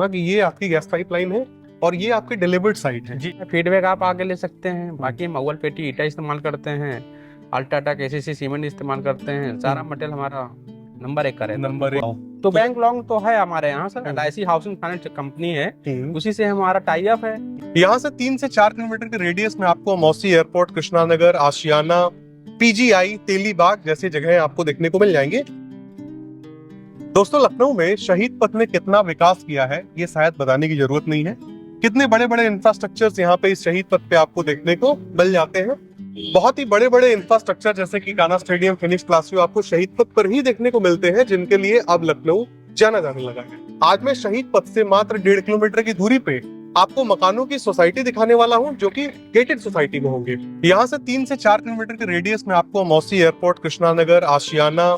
चाहूंगा कि ये आपकी गैस पाइपलाइन है और ये आपकी डिलीवर्ड साइट है। जी, फीडबैक आप आगे ले सकते हैं। बाकी हम अव्वल पेटी ईटा इस्तेमाल करते हैं, अल्ट्राटेक एसीसी सीमेंट इस्तेमाल करते हैं। सारा मटेरियल हमारा नंबर 1 का रहता है। नंबर 1 तो बैंक लोन तो है हमारे यहाँ sir, LIC housing finance company है, उसी से हमारा टाई अप है। यहाँ से 3 से 4 किलोमीटर के रेडियस में आपको मौसी एयरपोर्ट, कृष्णानगर, आशियाना, PGI, तेलीबाग जैसी जगह आपको देखने को मिल जाएंगे। दोस्तों, लखनऊ में शहीद पथ ने कितना विकास किया है ये शायद बताने की जरूरत नहीं है। कितने बड़े बड़े इंफ्रास्ट्रक्चर्स यहाँ पे इस शहीद पथ पे आपको देखने को मिल जाते हैं। बहुत ही बड़े बड़े इंफ्रास्ट्रक्चर जैसे कि कान्हा स्टेडियम, फिनिक्स प्लासियो आपको शहीद पथ पर ही देखने को मिलते हैं, जिनके लिए अब लखनऊ जाना जाने लगा है। आज मैं शहीद पथ से मात्र 1.5 किलोमीटर की दूरी पे आपको मकानों की सोसाइटी दिखाने वाला हूँ, जो कि गेटेड सोसाइटी में होंगे। यहाँ से 3 से 4 किलोमीटर के रेडियस में आपको मौसी एयरपोर्ट, कृष्णानगर, आशियाना,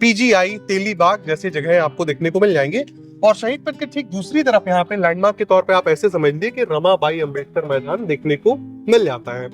PGI, तेलीबाग जैसी जगह आपको देखने को मिल जाएंगे। और शहीद पथ के ठीक दूसरी तरफ यहाँ पे लैंडमार्क के तौर पे आप ऐसे समझ लीजिए कि रमाबाई अंबेडकर मैदान देखने को मिल जाता है।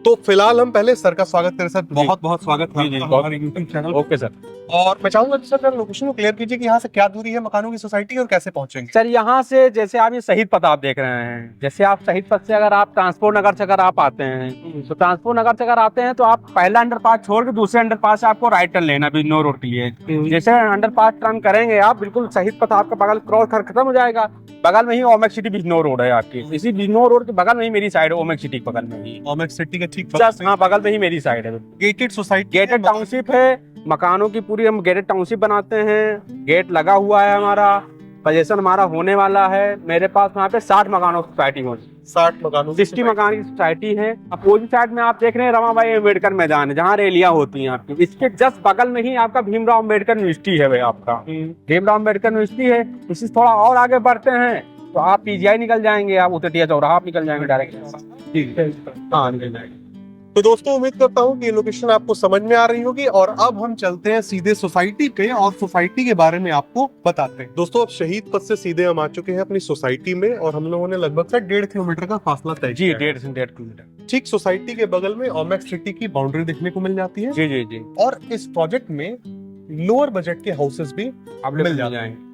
तो फिलहाल हम पहले सर का स्वागत करें। सर, बहुत बहुत स्वागत है हमारे YouTube चैनल। Okay sir. और मैं चाहूंगा सर लोकेशन को क्लियर कीजिए कि यहाँ से क्या दूरी है मकानों की सोसाइटी और कैसे पहुंचेंगे। सर यहाँ से जैसे आप ये शहीद पथ आप देख रहे हैं, जैसे आप शहीद पथ से अगर आप ट्रांसपोर्ट नगर से अगर आप आते हैं तो ट्रांसपोर्ट नगर से अगर आते हैं तो आप पहला अंडरपास छोड़ के दूसरे अंडरपास से आपको राइट टर्न लेना बिजनौर रोड के लिए। जैसे अंडरपास टर्न करेंगे आप, बिल्कुल शहीद पथ आपका बगल क्रॉस कर खत्म हो जाएगा। बगल में ही ओमेक सिटी बिजनौर रोड है आपकी। इसी बिजनौर रोड के बगल में ही मेरी साइड है, ओमेक सिटी के बगल में ही। ओमेक सिटी के ठीक हाँ, बगल में ही मेरी साइड है। गेटेड सोसाइटी, गेटेड टाउनशिप है। मकानों की पूरी हम गेटेड टाउनशिप बनाते हैं। गेट लगा हुआ है हमारा, पोजीशन हमारा होने वाला है। मेरे पास वहाँ पे 60 मकानों की सोसाइटी होगी। 60 मकानों 60 मकान की सोसाइटी है। अपोजिट साइड में आप देख रहे हैं रमाबाई अम्बेडकर मैदान है, जहाँ रैलियां होती हैं आपकी। इसके जस्ट बगल में ही आपका भीमराव अम्बेडकर यूनिवर्सिटी है। आपका भीमराव अम्बेडकर यूनिवर्सिटी है। इसी थोड़ा और आगे बढ़ते हैं तो आप PGI निकल जाएंगे, आप उतटिया चौराहा आप निकल जाएंगे डायरेक्ट। हाँ, निकल जाएंगे। तो दोस्तों, उम्मीद करता हूँ कि ये लोकेशन आपको समझ में आ रही होगी। और अब हम चलते हैं सीधे सोसाइटी पे और सोसाइटी के बारे में आपको बताते हैं। दोस्तों, अब शहीद पथ से सीधे हम आ चुके हैं अपनी सोसाइटी में और हम लोगों ने लगभग से 1.5 किलोमीटर का फासला तय जी, किया है। 1.5 किलोमीटर। ठीक सोसाइटी के बगल में ओमेक सिटी की बाउंड्री देखने को मिल जाती है। जी जी जी। और इस प्रोजेक्ट में लोअर बजट के हाउसेस भी मिल जाते हैं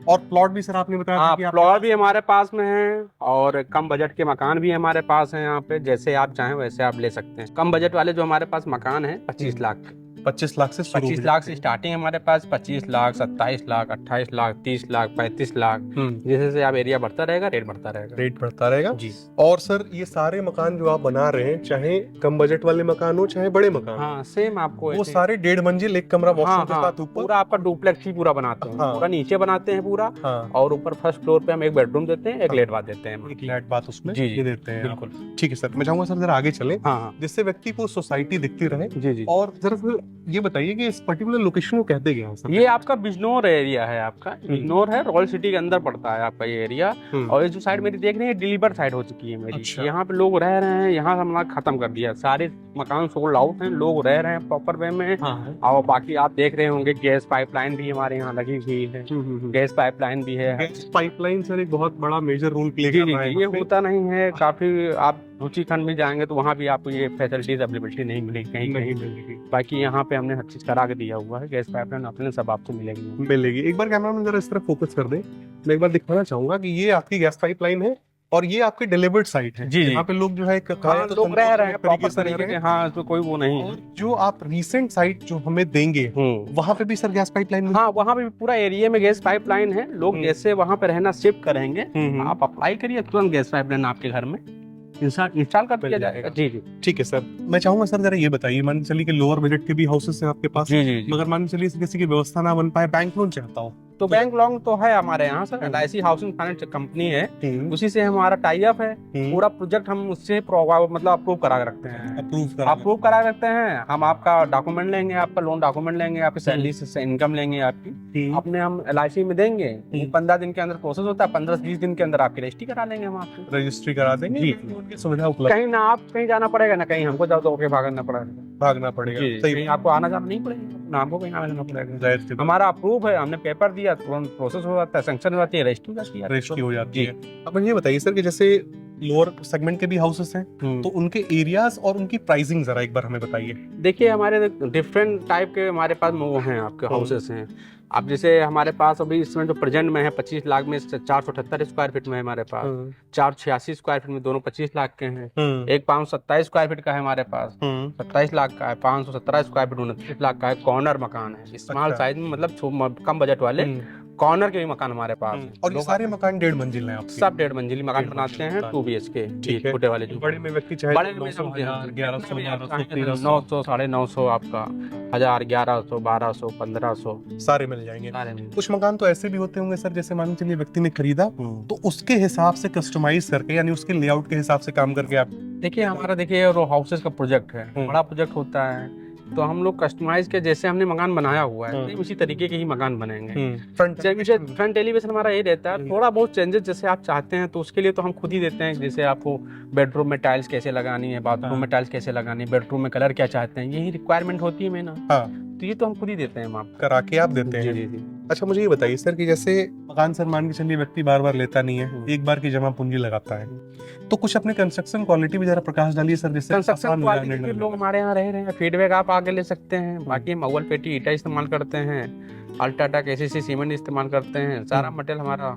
और प्लॉट भी सर आपने बताया था कि प्लॉट भी हमारे पास में है और कम बजट के मकान भी हमारे पास हैं। यहाँ पे जैसे आप चाहें वैसे आप ले सकते हैं। कम बजट वाले जो हमारे पास मकान है 25 लाख 25 लाख से 25 लाख से स्टार्टिंग हमारे पास। 25 लाख, 27 लाख, 28 लाख, 30 लाख, 35 लाख, जैसे से आप एरिया बढ़ता रहेगा रेट बढ़ता रहेगा जी। और सर, ये सारे मकान जो आप बना रहे हैं, चाहे कम बजट वाले मकान हो चाहे बड़े मकान, हाँ सेम आपको वो सारे 1.5 मंजिल, 1 कमरा वॉशरूम के साथ ऊपर पूरा आपका डुप्लेक्स ही पूरा बनाते हैं। पूरा नीचे बनाते हैं पूरा। और ऊपर फर्स्ट फ्लोर पे हम 1 बेडरूम देते हैं, 1 लेट बाथ देते हैं। 1 लेट बाथ उसमें ये देते हैं। बिल्कुल ठीक है सर, मैं चाहूंगा सर जरा आगे चलें, जिससे व्यक्ति को सोसाइटी दिखती रहे। जी जी। और जरा ये बताइए कि इस पर्टिकुलर लोकेशन को कहते क्या है सर? ये आपका बिजनौर एरिया है। आपका बिजनौर है, रॉयल सिटी के अंदर पड़ता है आपका ये एरिया। और ये जो साइड मेरी देख रहे हैं डिलीवर साइड हो चुकी है मेरी। अच्छा। यहाँ पे लोग रह रहे हैं, यहाँ हमने खत्म कर दिया। सारे मकान सोल्ड आउट हैं, लोग रह रहे हैं प्रॉपर वे में। और बाकी आप देख रहे होंगे गैस पाइपलाइन भी हमारे यहाँ लगी हुई है। गैस पाइपलाइन भी है। गैस पाइपलाइन सर एक बहुत बड़ा मेजर रोल प्ले कर रहा है। ये होता नहीं है। काफी आप रुचि खंड में जाएंगे तो वहाँ भी आपको ये फैसिलिटीज अवेलेबिलिटी नहीं मिलेगी, कहीं मिलेगी। बाकी यहाँ पे हमने हर चीज करा के दिया हुआ है। गैस पाइपलाइन अपने सब आपको मिलेगी। एक बार कैमरा में जरा इस तरफ फोकस कर दें। मैं एक बार दिखाना चाहूंगा कि ये आपकी गैस पाइपलाइन है और ये आपकी डिलीवर्ड साइट है। यहाँ पे लोग जो है लोग रह रहे हैं प्रॉपर तरीके से। हाँ, तो कोई वो नहीं है। जो आप रीसेंट साइट जो हमें देंगे वहाँ पे भी सर गैस पाइपलाइन? हाँ, वहाँ पे पूरा एरिया में गैस पाइपलाइन है। लोग जैसे वहाँ पे रहना शिफ्ट करेंगे, आप अप्लाई करिए, तुरंत गैस पाइपलाइन आपके घर में इंस्टॉल कर दिया जाएगा। जी जी। ठीक है सर, मैं चाहूंगा सर जरा ये बताइए, मान चलिए कि लोअर बजट के भी हाउसेस हैं आपके पास, मगर मान चलिए किसी की व्यवस्था ना बन पाए, बैंक लोन चाहता हूँ, तो बैंक लोन तो है हमारे यहाँ sir. LIC housing finance company है, उसी से हमारा टाई अप है। पूरा प्रोजेक्ट हम उससे मतलब अप्रूव करा रखते हैं। अप्रूव करा रखते हैं हम। आपका डॉक्यूमेंट लेंगे, आपका लोन डॉक्यूमेंट लेंगे, आपकी सैलरी से इनकम लेंगे आपकी, अपने हम LIC में देंगे। 15 दिन के अंदर प्रोसेस होता है, 15-20 दिन के अंदर आपकी रजिस्ट्री करा लेंगे। हम आपकी रजिस्ट्री करा देंगे जी। उनकी सुविधा उपलब्ध, कहीं ना आप कहीं जाना पड़ेगा ना कहीं हमको दौड़ के भागना पड़ेगा। सही, आपको आना जाना नहीं पड़ेगा ना, हमको कहीं आना जाना पड़ेगा। हमारा अप्रूव है, हमने पेपर दिया, तुरंत प्रोसेस हो जाता है, सैंक्शन हो जाती है, रजिस्ट्री हो जाती है। अब ये बताइए सर कि जैसे लोअर सेगमेंट के भी हाउसेस हैं, तो उनके एरियाज और उनकी प्राइसिंग जरा एक बार हमें बताइए। देखिए हमारे डिफरेंट टाइप के हमारे पास वो हैं आपके हाउसेस हैं। अब जैसे हमारे पास अभी इसमें जो प्रेजेंट में है 25 लाख में 478 स्क्वायर फीट में है हमारे पास, 486 स्क्वायर फीट में दोनों 25 लाख के हैं, एक 527 स्क्वायर फीट का है हमारे पास, 27 लाख का है, 517 स्क्वायर फीट 29 लाख का है। कॉर्नर मकान है, स्मॉल साइज में, मतलब कम बजट वाले कॉर्नर के भी मकान हमारे पास हैं। और ये सारे मकान 1.5 मंजिल हैं आपके? सब 1.5 मंजिली मकान बनाते हैं, 2 BHK, ठीक है। छोटे वाले जो बड़े में व्यक्ति चाहे बड़े 900, 1000, 1100, 900, 950 आपका, 1000, 1100, 1200, 1500 सारे मिल जाएंगे। सारे में। कुछ मकान तो ऐसे भी होते होंगे सर, जैसे मान चलिए व्यक्ति ने खरीदा तो उसके हिसाब से कस्टमाइज करके, यानी उसके लेआउट के हिसाब से काम करके आप। देखिए हमारा देखिए रो हाउसेस का प्रोजेक्ट है, बड़ा प्रोजेक्ट होता है, तो हम लोग कस्टमाइज के जैसे हमने मकान बनाया हुआ है उसी तरीके के ही मकान बनेंगे। फ्रंट एलिवेशन हमारा ये रहता है, थोड़ा बहुत चेंजेस जैसे आप चाहते हैं तो उसके लिए तो हम खुद ही देते हैं। जैसे आपको बेडरूम में टाइल्स कैसे लगानी है, बाथरूम में टाइल्स कैसे लगानी है, बेडरूम में कलर क्या चाहते हैं, यही रिक्वायरमेंट होती है मेन। तो ये तो हम खुद ही देते हैं, हम आप करा के आप देते हैं। जी। अच्छा मुझे ये बताइए सर कि जैसे मकान सर मान के चलिए व्यक्ति बार बार लेता नहीं है, एक बार की जमा पूंजी लगाता है, तो कुछ अपने कंस्ट्रक्शन क्वालिटी भी जरा प्रकाश डालिए सर, जिससे कंस्ट्रक्शन क्वालिटी लोग हमारे यहाँ रह रहे हैं, फीडबैक आप आगे ले सकते हैं। बाकी हम अव्वल पेटी ईटा इस्तेमाल करते हैं, अल्ट्राटेक ACC सीमेंट इस्तेमाल करते हैं, सारा मटेरियल हमारा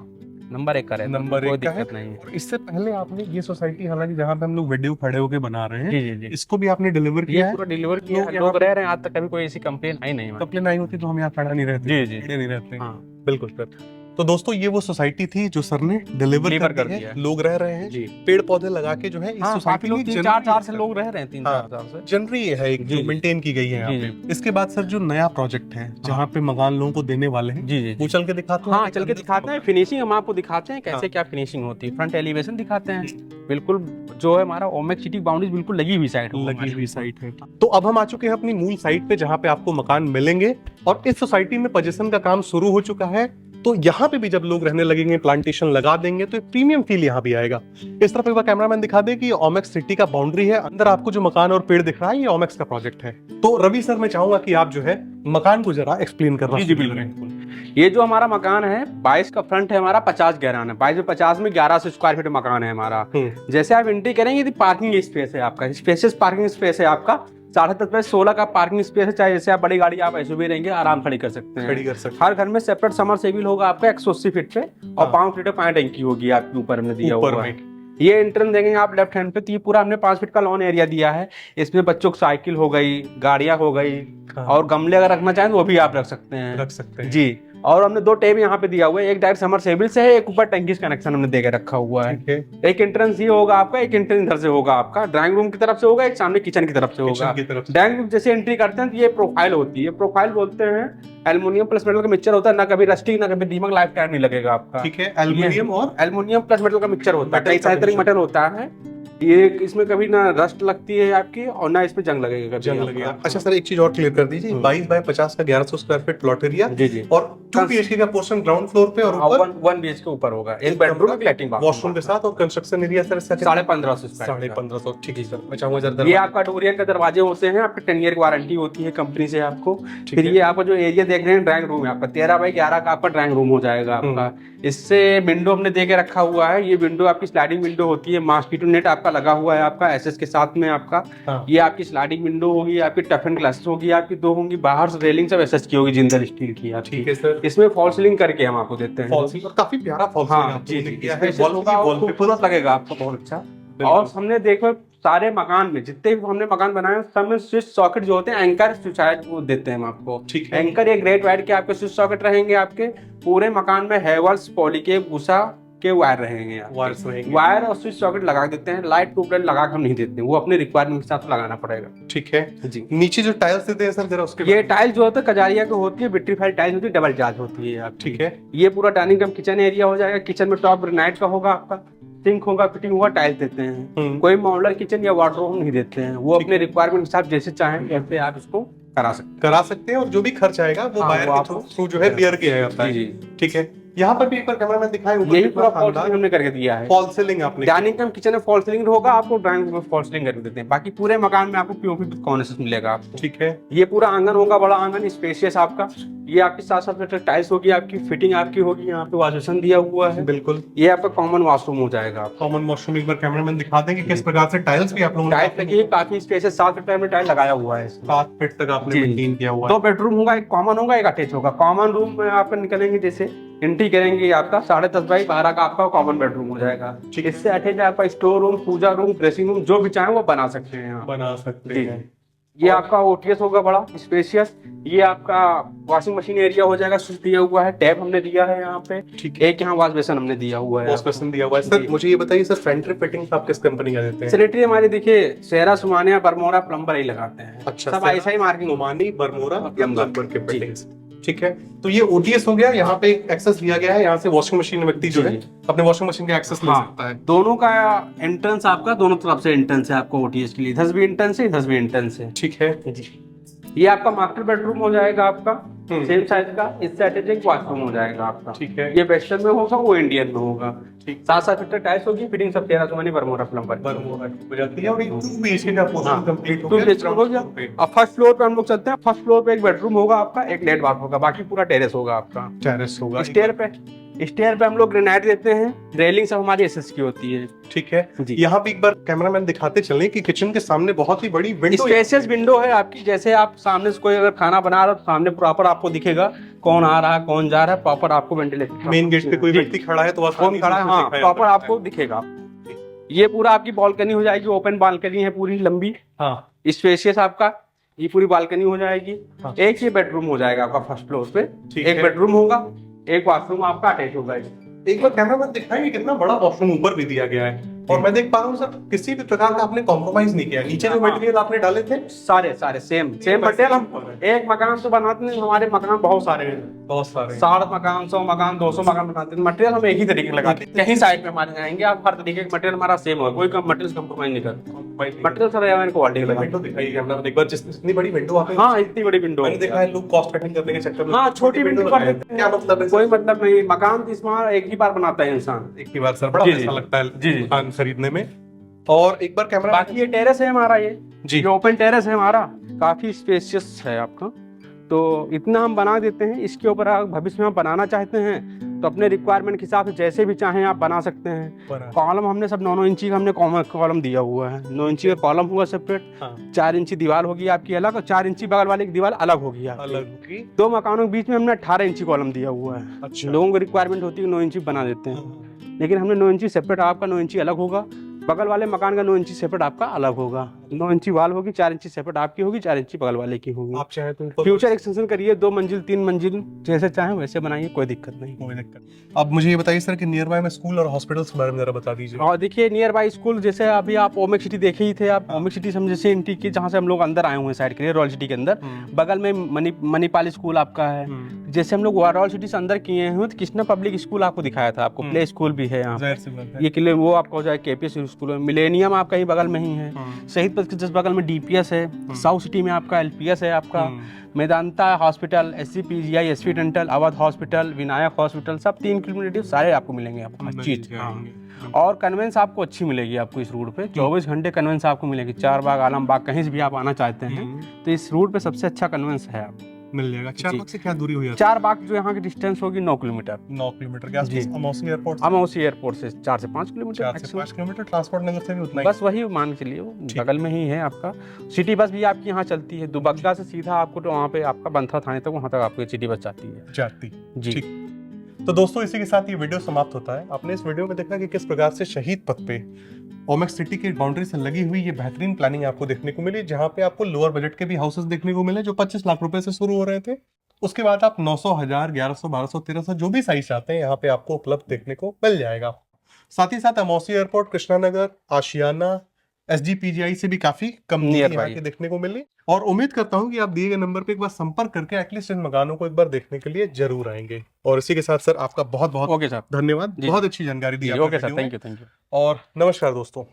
नंबर 1 का है, नंबर 1 का है। नहीं है। और इससे पहले आपने ये सोसाइटी, हालांकि जहाँ पे हम लोग वीडियो खड़े होके बना रहे हैं, जी। इसको भी आपने डिलीवर किया है? पूरा डिलीवर किया है, लोग रह रहे हैं, आज तक कभी कोई ऐसी कंप्लेन आई नहीं। कंप्लेन आई होती तो हम यहाँ खड़ा नहीं रहते, जी नहीं रहते। हाँ बिल्कुल सर। तो दोस्तों ये वो सोसाइटी थी जो सर ने डिलीवर कर दी है, लोग रह रहे हैं, पेड़ पौधे लगा के जो है इस सोसाइटी में 3-4 से लोग रह रहे हैं, 3-4 साल से जनरली है एक जो मेंटेन की गई है यहाँ पे। इसके बाद सर जो नया प्रोजेक्ट है जहाँ पे मकान लोगों को देने वाले हैं, जी वो चल के दिखाते हैं। हाँ चल के दिखाते हैं, फिनिशिंग हम आपको दिखाते हैं कैसे क्या फिनिशिंग होती है, फ्रंट एलिवेशन दिखाते हैं, बिल्कुल जो है हमारा ओमेक सिटी बाउंड्री बिल्कुल लगी हुई साइट है। तो अब हम आ चुके हैं अपनी मूल साइट पे जहाँ पे आपको मकान मिलेंगे, और इस सोसाइटी में पोजीशन का काम शुरू हो चुका है। तो यहाँ पे भी जब लोग रहने लगेंगे, प्लांटेशन लगा देंगे, तो एक प्रीमियम फील यहाँ भी आएगा। इस तरफ एक बार कैमरामैन दिखा दे कि ओमेक्स सिटी का बाउंड्री है, अंदर आपको जो मकान और पेड़ दिख रहा है ये ओमेक्स का प्रोजेक्ट है। तो रवि सर मैं चाहूंगा कि आप जो है मकान को जरा एक्सप्लेन करना। जी बिल्कुल। ये जो हमारा मकान है 22 का फ्रंट है हमारा, 50 गहरान है, 22 में 50 में 1100 स्क्वायर फीट मकान है हमारा। जैसे आप एंट्री करेंगे तो पार्किंग स्पेस है आपका, स्पेशियस पार्किंग स्पेस है आपका, 10.5 बाय 16 का पार्किंग स्पेस है। चाहे जैसे आप बड़ी गाड़ी आप एसयूवी रहेंगे आराम खड़ी कर सकते हैं। हर घर में सेपरेट समरसेबल होगा आपका 180 फीट पे, और 5 लीटर पानी टंकी होगी आपके ऊपर हमने दिया हुआ है। ये एंट्रेंस देंगे आप लेफ्ट हैंड पे, तो ये पूरा हमने 5 फीट का लॉन एरिया दिया है। इसमें बच्चों की साइकिल हो गई, गाड़ियां हो गई, और गमले अगर रखना चाहें तो वो भी आप रख सकते हैं जी। और हमने 2 टैब यहाँ पे दिया हुआ है, एक डायरेक्ट समरसेबल से है, एक ऊपर टंकी से कनेक्शन हमने देके रखा हुआ है। एक एंट्रेंस ये होगा आपका, एक एंट्रेंस इधर से होगा आपका, ड्राइंग रूम की तरफ से होगा, एक सामने किचन की तरफ से होगा। ड्राइंग रूम जैसे एंट्री करते हैं तो ये प्रोफाइल होती है, प्रोफाइल बोलते हैं, एल्युमिनियम प्लस मेटल का मिक्सचर होता है, ना कभी रस्टिंग ना कभी दीमक, लाइफ टाइम नहीं लगेगा आपका। ठीक है, एल्युमिनियम प्लस मेटल का मिक्सचर होता है, कई सारे तरह का मेटल होता है ये, इसमें कभी ना रस्ट लगती है आपकी और ना इसमें जंग लगेगा। अच्छा सर एक चीज और क्लियर कर दीजिए, 22 बाय 50 का 1100 स्क्वायर फीट प्लॉट एरिया, जी और 2 BHK का पोर्शन ग्राउंड फ्लोर पे, और ऊपर 1 BHK ऊपर होगा, एक बेडरूम एक लैट्रिन वॉशरूम के साथ, और कंस्ट्रक्शन एरिया सर 1550। ठीक है सर, मैं चाहूंगा जरा ये आपका डोरियन के दरवाजे होते हैं, आपके 10 ईयर की वारंटी होती है कंपनी से आपको। फिर ये आपका जो एरिया देख रहे हैं ड्राइंग रूम है आपका, 13 बाय 11 का आपका ड्राइंग रूम हो जाएगा आपका। इससे विंडो हमने दे के रखा हुआ है, ये विंडो आपकी स्लाइडिंग विंडो होती है, मॉस्किटो नेट आपका लगा हुआ है आपका एसएस के साथ में आपका। ये आपकी स्लाइडिंग विंडो होगी, आपकी टफ एंड ग्लासेस होगी, आपकी 2 होंगी, बाहर से रेलिंग सब एसएस की होगी, जिंदल स्टील की। ठीक है सर, इसमें फॉल सीलिंग करके हम आपको देते हैं, काफी प्यारा फॉल सीलिंग किया है, खूबसूरत लगेगा आपको, बहुत अच्छा। और हमने देखो सारे मकान में जितने भी हमने मकान बनाए सब में स्विच सॉकेट जो होते हैं एंकर स्विच वो देते हैं हम आपको। ठीक है, एंकर ये ग्रेट वाइड के आपके स्विच सॉकेट रहेंगे आपके पूरे मकान में, हेवल्स पॉलीकेप गुसा के वायर रहेंगे, वायर और स्विच सॉकेट लगा देते हैं। लाइट ट्यूबलाइट लगा कर हम नहीं देते, वो अपने रिक्वायरमेंट के हिसाब से लगाना पड़ेगा। ठीक है जी। नीचे जो टाइल्स देते हैं सर जरा उसके, ये टाइल्स जो होता है कजारिया की होती है, विट्रीफाइड टाइल्स होती है, डबल चार्ज होती है। ठीक है, ये पूरा डाइनिंग कम किचन एरिया हो जाएगा। किचन में टॉप ग्रेनाइट का होगा आपका, सिंक होगा, फिटिंग होगा, टाइल्स देते हैं। कोई मॉड्यूलर किचन या वार्डरोब नहीं देते हैं, वो अपने रिक्वायरमेंट के हिसाब जैसे चाहें वैसे आप इसको करा सकते हैं, और जो भी खर्च आएगा वो बायर के थ्रू जो है बियर किया जाता है। ठीक है, यहाँ पर भी एक बार कैमरामैन दिखाएं, यही पूरा फॉल सीलिंग हमने करके दिया है। फॉल सीलिंग आपने डाइनिंग कम किचन में फॉल सीलिंग होगा, आपको ड्राइंग रूम में फॉल सीलिंग करके देते हैं। बाकी पूरे मकान में आपको पीओपी विद कॉर्निसेस मिलेगा आपको। ठीक है, ये पूरा आंगन होगा, बड़ा आंगन स्पेशियस आपका, ये आपके 7-7 टाइल्स होगी, आपकी फिटिंग आपकी होगी, यहाँ पे वॉश बेसिन दिया हुआ है। बिल्कुल, ये आपका कॉमन वॉशरूम हो जाएगा। कॉमन वॉशरूम एक बार कैमरामैन दिखा दें कि किस प्रकार से टाइल्स भी आप लोगों ने टाइल्स लगी है, काफी स्पेस है, 7 फीट में टाइल लगाया हुआ है। 7 फीट तक आपने मेंटेन किया हुआ है। 2 बेडरूम होगा, एक कॉमन होगा, एक अटैच होगा। कॉमन रूम में आप निकलेंगे, जैसे एंट्री करेंगे, आपका 10.5 बाई 12 का आपका कॉमन बेडरूम हो जाएगा। इससे अटैच आपका स्टोर रूम, पूजा रूम, ड्रेसिंग रूम, जो भी चाहे वो बना सकते हैं यहाँ। बना सकते हैं। ये आपका ओटीएस होगा बड़ा स्पेशियस। ये आपका वॉशिंग मशीन एरिया हो जाएगा, स्विच दिया हुआ है, टैप हमने दिया है यहाँ पे। ठीक है। एक यहाँ वॉश बेसिन हमने दिया हुआ है। वॉश बेसिन दिया हुआ है। सर मुझे ये बताइए सर, सैनिटरी फिटिंग्स आप किस कंपनी का देते हैं? सैनिटरी हमारी देखिए सेरा, सुमानिया, बरमोरा, प्लम्बर ही लगाते हैं। अच्छा, सब ऐसा ही मार्केटिंग। सुमानी, बरमोरा, प्लम्बर के फिटिंग्स। ठीक है, तो ये ओटीएस हो गया। यहाँ पे एक्सेस दिया गया है, यहाँ से वॉशिंग मशीन व्यक्ति जो है अपने वॉशिंग मशीन का एक्सेस ले सकता है। दोनों का एंट्रेंस आपका दोनों तरफ से एंट्रेंस है आपको ओटीएस के लिए। 10 भी एंट्रेंस है, 10 भी एंट्रेंस है। ठीक है जी। ये आपका मास्टर बेडरूम हो जाएगा आपका, सेम साइज का। इससे अटैच एक वॉशरूम हो जाएगा आपका। ठीक है। ये वेस्टर्न में होगा, वो इंडियन में होगा। ठीक। 7-7 फीट टाइल्स होगी, फिटिंग सब 13 सुमानी, बरमोरा, प्लम्बर हो जाती है। और 2 बीएचके का पोर्शन कंप्लीट हो गया। अब फर्स्ट फ्लोर पे हम लोग चलते हैं। फर्स्ट फ्लोर पे एक बेडरूम होगा आपका, एक लेट बाथ होगा, बाकी पूरा टेरेस होगा आपका। टेरेस होगा। स्टेयर पे हम लोग ग्रेनाइट देते हैं। रेलिंग सब हमारी एसएस की होती है। ठीक है जी। यहाँ पे एक बार कैमरामैन दिखाते चलें कि किचन के सामने बहुत ही बड़ी विंडो, स्पेशियस विंडो है आपकी। जैसे आप सामने से कोई अगर खाना बना रहा है तो सामने प्रॉपर आपको दिखेगा कौन आ रहा है, कौन जा रहा है, प्रॉपर आपको वेंटिलेशन। मेन गेट पे कोई व्यक्ति खड़ा है तो कौन खड़ा है, हाँ, प्रॉपर आपको दिखेगा। ये पूरा आपकी बालकनी हो जाएगी, ओपन बालकनी है पूरी लंबी। हाँ, स्पेशियस आपका ये पूरी बालकनी हो जाएगी। एक ये बेडरूम हो जाएगा आपका फर्स्ट फ्लोर पे। एक बेडरूम होगा, एक वॉशरूम आपका अटैच होगा। एक बार कैमरामैन दिखाएंगे कितना बड़ा वॉशरूम ऊपर भी दिया गया है। और मैं देख पा रहा हूँ सर, किसी भी प्रकार का आपने कॉम्प्रोमाइज नहीं किया। नीचे जो मटेरियल आपने डाले थे सारे सेम मटेरियल। हम एक मकान तो बनाते हैं, हमारे मकान बहुत सारे हैं, 60 मकान, 100 मकान, 200 मकान बनाते हैं। मटेरियल हम एक ही तरीके लगाते हैं। कहीं साइड पे हमारे जाएंगे आप, हर तरीके का मटेरियल हमारा सेम होगा, कोई मटेरियल कॉम्प्रोमाइज नहीं करते। मटेरियल सर क्वालिटी का विंडो दिखाइए कैमरा में एक बार। जितनी बड़ी विंडो आपने, हाँ, इतनी बड़ी विंडो मैंने देखा है लोग कॉस्ट कटिंग करने के चक्कर में हाँ छोटी विंडो कर देते हैं। क्या मतलब है? कोई मतलब नहीं। मकान तो इसमें एक ही बार बनाता है इंसान, एक ही बार सर। बड़ा पैसा लगता है मकान खरीदने में। और एक बार कैमरा, बाकी ये टेरेस है हमारा, ये जी ओपन टेरेस है हमारा, काफी स्पेशियस है आपका। तो इतना हम बना देते हैं। इसके ऊपर आप भविष्य में बनाना चाहते हैं तो अपने रिक्वायरमेंट के हिसाब से जैसे भी चाहें आप बना सकते हैं। कॉलम हमने सब 9-9 इंची का हमने कॉलम दिया हुआ है। 9 इंची का कॉलम होगा सेपरेट। 4 इंची दीवार होगी आपकी अलग, और 4 इंची बगल वाली की दीवार अलग होगी आपकी। 2 मकानों के बीच में हमने 18 इंची कॉलम दिया हुआ है। अच्छा। लोगों को रिक्वायरमेंट होती है 9 इंची बना देते हैं, लेकिन हमने 9 इंची सेपरेट, आपका 9 इंची अलग होगा, बगल वाले मकान का 9 इंची सेपरेट आपका अलग होगा। 9 इंची वाल होगी, 4 इंची सेपरेट आपकी होगी, 4 इंची बगल वाले की होगी। आप चाहे तो फ्यूचर एक्सटेंशन करिए, 2 मंजिल 3 मंजिल जैसे चाहें वैसे बनाइए, कोई दिक्कत नहीं। कोई दिक्कत। अब मुझे ये बताइए सर कि नियर बाय में स्कूल और हॉस्पिटल्स के बारे में जरा बता दीजिए। और देखिए नियर बाय स्कूल, जैसे अभी आप ओमेक सिटी देखे ही थे आप। ओमेक सिटी हम जैसे एंट्री की, जहाँ से हम लोग अंदर आए हुए हैं साइड के लिए, रॉयल सिटी के अंदर बगल में मणिपाल स्कूल आपका है। जैसे हम लोग रॉयल सिटी से अंदर किए हैं तो कृष्णा पब्लिक स्कूल आपको दिखाया था, आपको प्ले स्कूल भी है यहाँ। ये किले वो आपको हो जाए केपीएस स्कूल है। मिलेनियम आपका ही बगल में ही है। शहीद पथ के जस्ट बगल में डीपीएस है। साउथ सिटी में आपका एलपीएस है आपका। Medanta hospital, SCPGI, SP dental, Awadh hospital, Vinayak hospital, सब 3 किलोमीटर सारे आपको मिलेंगे आपको हर चीज। और कन्वेंस आपको अच्छी मिलेगी आपको इस रूट पे। 24 घंटे कन्वेंस आपको मिलेगी। 4 बाग, आलमबाग, कहीं से भी आप आना चाहते हैं तो इस रूट पे सबसे अच्छा कन्वेंस है आप मिल जाएगा। 4 बाग से क्या दूरी हुई? 4 बाग जो यहाँ की डिस्टेंस होगी 9 किलोमीटर। 9 किलोमीटर के आसपास। अमौसी एयरपोर्ट से 4 से 5 किलोमीटर। 4 से 5 किलोमीटर। ट्रांसपोर्ट नगर से भी उतना ही, बस वही मान के चलिए, बगल में ही है आपका। सिटी बस भी आपकी यहाँ चलती है। दुबग्गा से सीधा आपको तो वहाँ पे आपका बंथा थाने तक, वहाँ तक आपकी सिटी बस जाती है जी। तो दोस्तों इसी के साथ ये वीडियो समाप्त होता है। आपने इस वीडियो में देखा कि किस प्रकार से शहीद पथ पे ओमेक सिटी की बाउंड्री से लगी हुई ये बेहतरीन प्लानिंग आपको देखने को मिली, जहां पे आपको लोअर बजट के भी हाउसेस देखने को मिले जो 25 लाख रुपए से शुरू हो रहे थे। उसके बाद आप 900, 1000, 1100, 1200, 1300 जो भी साइज चाहते हैं यहाँ पे आपको उपलब्ध देखने को मिल जाएगा। साथ ही साथ अमौसी एयरपोर्ट, कृष्णा नगर, आशियाना, एसजीपीजीआई से भी काफी कम यहाँ के देखने को मिली। और उम्मीद करता हूँ कि आप दिए गए नंबर पे एक बार संपर्क करके एटलीस्ट इन मकानों को एक बार देखने के लिए जरूर आएंगे। और इसी के साथ सर आपका बहुत बहुत धन्यवाद। बहुत अच्छी जानकारी दी आपने। Okay sir, thank you. और नमस्कार दोस्तों।